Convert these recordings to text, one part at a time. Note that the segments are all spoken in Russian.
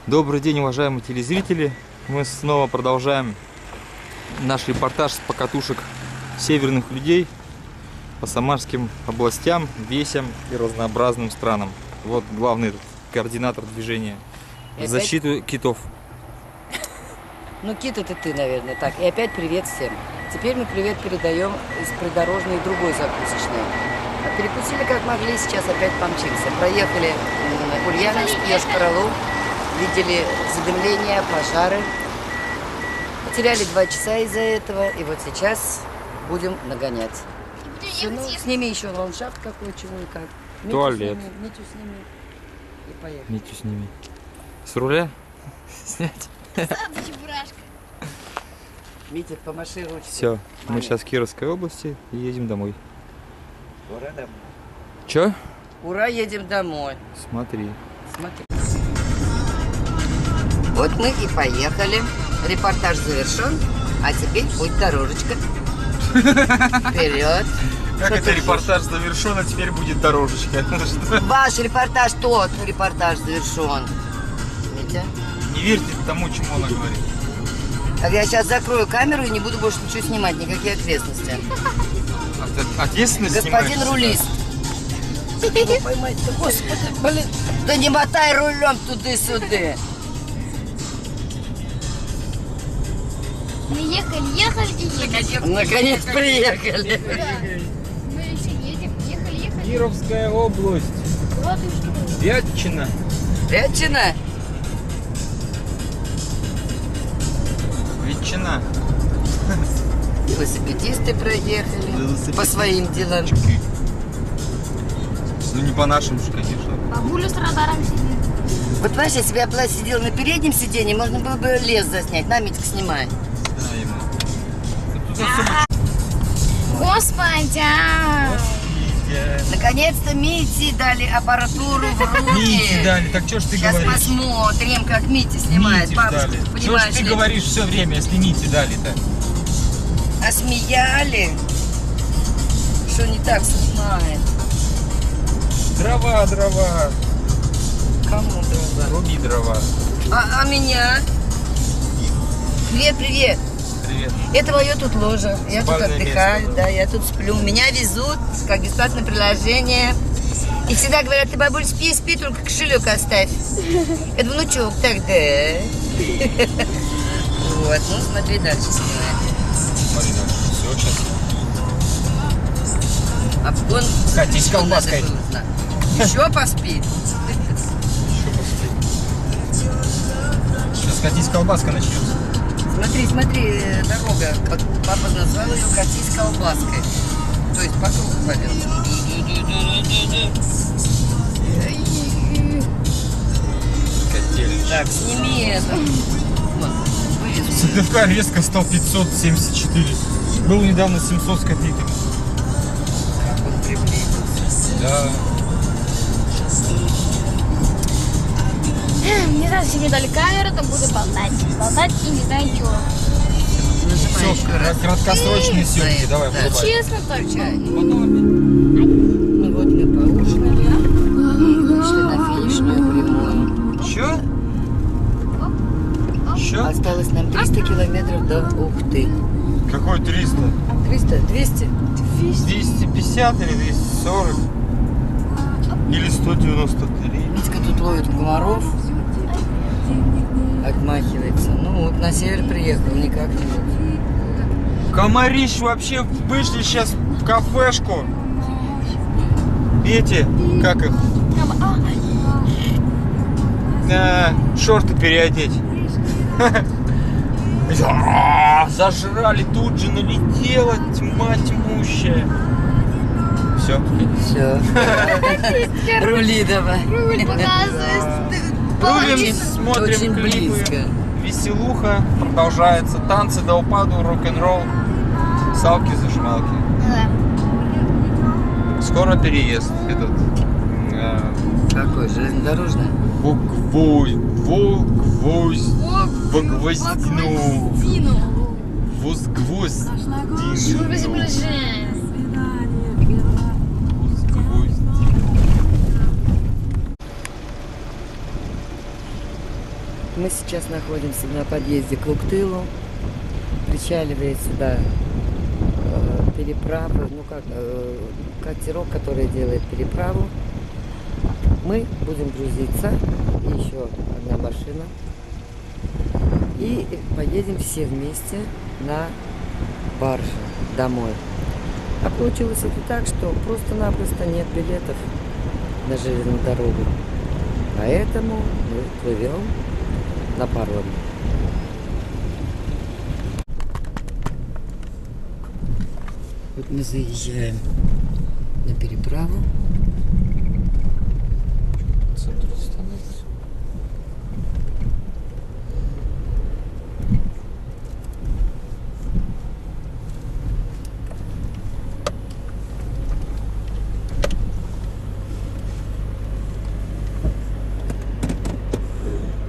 Добрый день, уважаемые телезрители! Мы снова продолжаем наш репортаж с покатушек северных людей по самарским областям, весям и разнообразным странам. Вот главный координатор движения в защиту китов. Ну, кит это ты, наверное, так. И опять привет всем. Теперь мы привет передаем из придорожной другой закусочной. Перекусили как могли, сейчас опять помчимся. Проехали Ульяновск, Йошкар-Олу, видели задымление, пожары. Потеряли 2 часа из-за этого, и вот сейчас будем нагонять. Все, ну, сними еще ландшафт какой, чего-никак. Туалет. Митю сними. И поехали. Митю сними. С руля снять? Митя, помаши ручкой. Все, мы сейчас в Кировской области и едем домой. Ура, домой. Че? Ура, едем домой. Смотри. Смотри. Вот мы и поехали. Репортаж завершен. А теперь путь дорожечка. Вперед. Как это репортаж завершен, а теперь будет дорожечка? Ваш репортаж, тот репортаж завершен. Митя? Не верьте тому, чему она говорит. Так я сейчас закрою камеру и не буду больше ничего снимать, никакие окрестности. Ответственность Господин рулист. Его поймать, господи, блин. Да не мотай рулем туда-сюда. Мы ехали и ехали. Наконец приехали. Мы еще едем, ехали. Кировская область. Вот и что. Вятчина. Вятчина? Ветчина. Велосипедисты проехали по своим делам. Ну не по нашим же, конечно. Бабуля с радаром сидит. Вот Вася, если бы я была сидела на переднем сиденье, можно было бы лес заснять. На, Митька, снимай. Господи! Наконец-то Мите дали аппаратуру в руки. Мите дали, так что ж ты Сейчас говоришь? посмотрим, как Митя снимает. Мите Бабушка, дали. Что ж понимаешь ты ли? говоришь все время, если Мите дали-то? Осмеяли. Что не так снимает? Дрова. Кому дрова? Руби дрова. А меня? Привет. Привет. Это мое тут ложа. Я тут Спальное отдыхаю, место. да, я тут сплю. Меня везут, как бесплатное приложение. И всегда говорят, ты, бабуль, спи, только кошелек оставь. Это внучок тогда. Вот, ну смотри дальше снимает. Смотри, все, сейчас. Обгон. Катись колбаской. Еще поспит. Сейчас катись колбаска начнется. Смотри, дорога. Как папа назвал ее катись колбаской. То есть по кругу пойдет. Катели. Так, сними это. СДФК резко стал 574. Был недавно 700 с копейками. Как он приблизился. Да. Не знаю, если мне дали камеру, то буду болтать и не знаю чего. Все, краткосрочные съемки. Давай, Да. врубай. Честно только. Включай. Потом опять. Ну вот мы поужинали. Вышли на финишную прямую. Че? Осталось нам 300 километров до Ухты. Какой 300? 300? 200? 250 или 240? Или 193? Митька тут ловит комаров. Отмахивается. Ну вот на север приехал, никак не вот. Комарищ вообще вышли сейчас в кафешку. Эти, как их? Шорты переодеть. Зажрали, тут же налетела тьма тьмущая. Все. Все. Рули давай. Руль показывает. Рулим, смотрим Очень клипы. близко. Веселуха продолжается. Танцы до упаду, рок-н-ролл. Салки-зажималки. Да. Скоро переезд этот. Какой? Железнодорожный? Гвоздину. Гвоздину. Мы сейчас находимся на подъезде к Луктылу. Причаливает сюда переправы, катерок, который делает переправу. Мы будем грузиться, и еще одна машина. И поедем все вместе на барже домой. А получилось это так, что просто-напросто нет билетов на железную дорогу. Поэтому мы плывем на пароме. Вот мы заезжаем на переправу. Центр становится.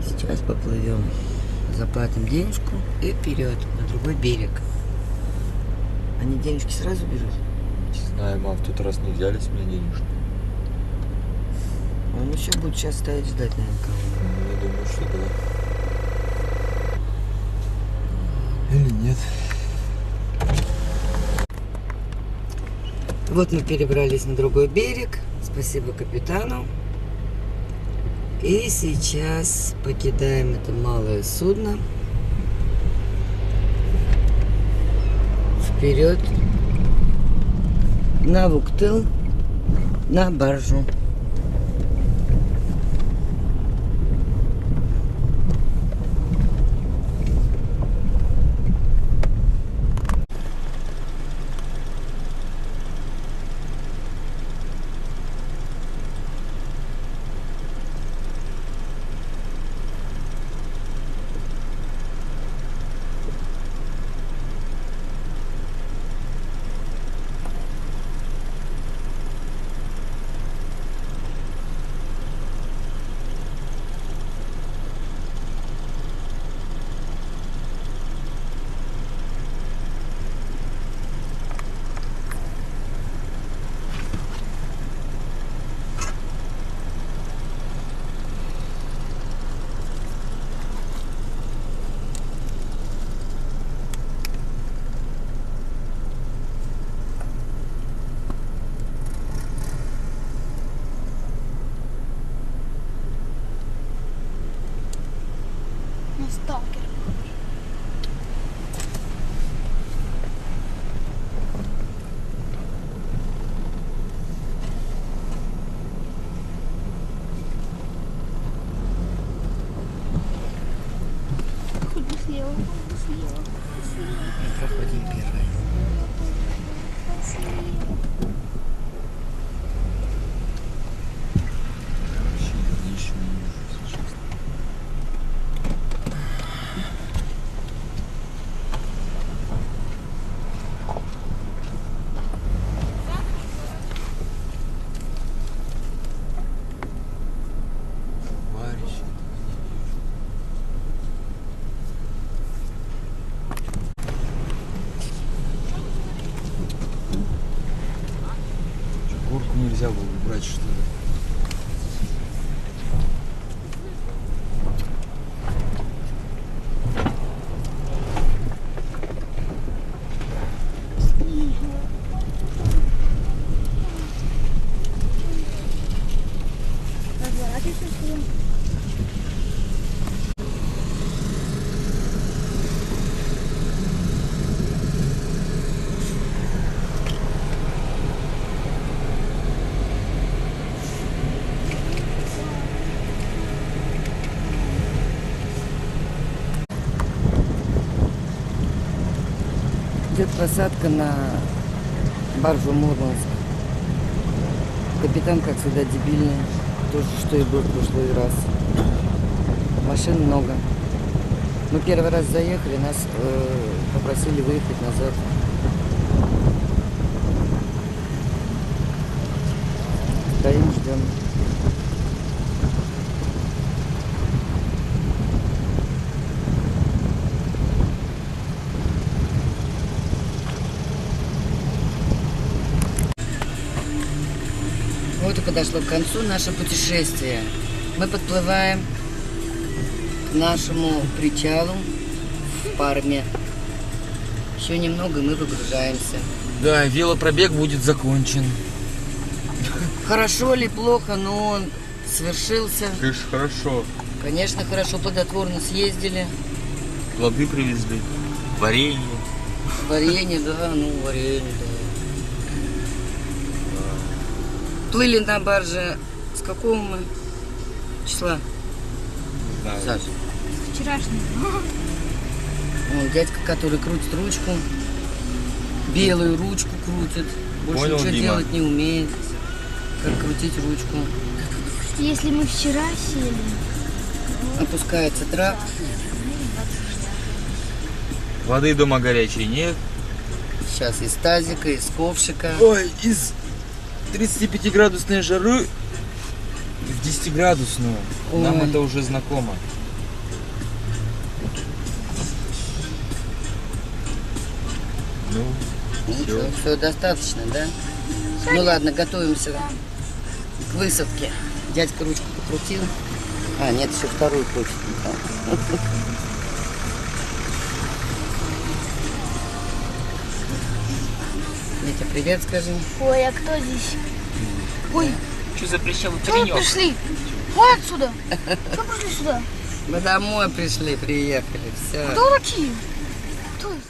Сейчас поплывем, заплатим денежку и вперед на другой берег. Они денежки сразу берут? Не знаю, мам, в тот раз не взяли с меня денежку. Он еще будет сейчас стоять ждать, наверное, кого-то. Я думаю, что да. Или нет. Вот мы перебрались на другой берег. Спасибо капитану. И сейчас покидаем это малое судно. Вперед на Луктыл, на баржу. Ну, сталкер. Хоть бы слева, хоть бы слева. Мы проходим первый. Горку нельзя было убрать, что ли? Разворачивайся, что ли? Идет посадка на баржу Мурманск. Капитан, как всегда, дебильный. То же, что и был в прошлый раз. Машин много. Мы первый раз заехали, нас попросили выехать назад. Стоим, ждем. Вот и подошло к концу наше путешествие. Мы подплываем нашему причалу в Парме. Еще немного, и мы выгружаемся. Да, велопробег будет закончен. Хорошо ли, плохо, но он свершился. Конечно, хорошо. Конечно, хорошо, плодотворно съездили. Плоды привезли, варенье. Варенье, да, варенье, да. Плыли на барже с какого мы числа? Не знаю. Саша? Вчерашний. Вон дядька, который крутит ручку, белую ручку крутит, больше Понял, ничего Дима. делать не умеет, как крутить ручку. Если мы вчера сели, Опускается трап, Воды дома горячей нет. сейчас из тазика, из ковшика. Ой, из 35-градусной жары в 10-градусную. Нам Ой. это уже знакомо. Ну, Все достаточно, да? Ну ладно, готовимся к высадке. Дядька ручку покрутил. А, нет, еще вторую хочет. Митя, привет скажи. ой, а кто здесь? Ой, Что за прищавый что вы пришли? Вон отсюда. Что пришли сюда? Мы домой пришли, приехали. Все. Кто такие? Кто это?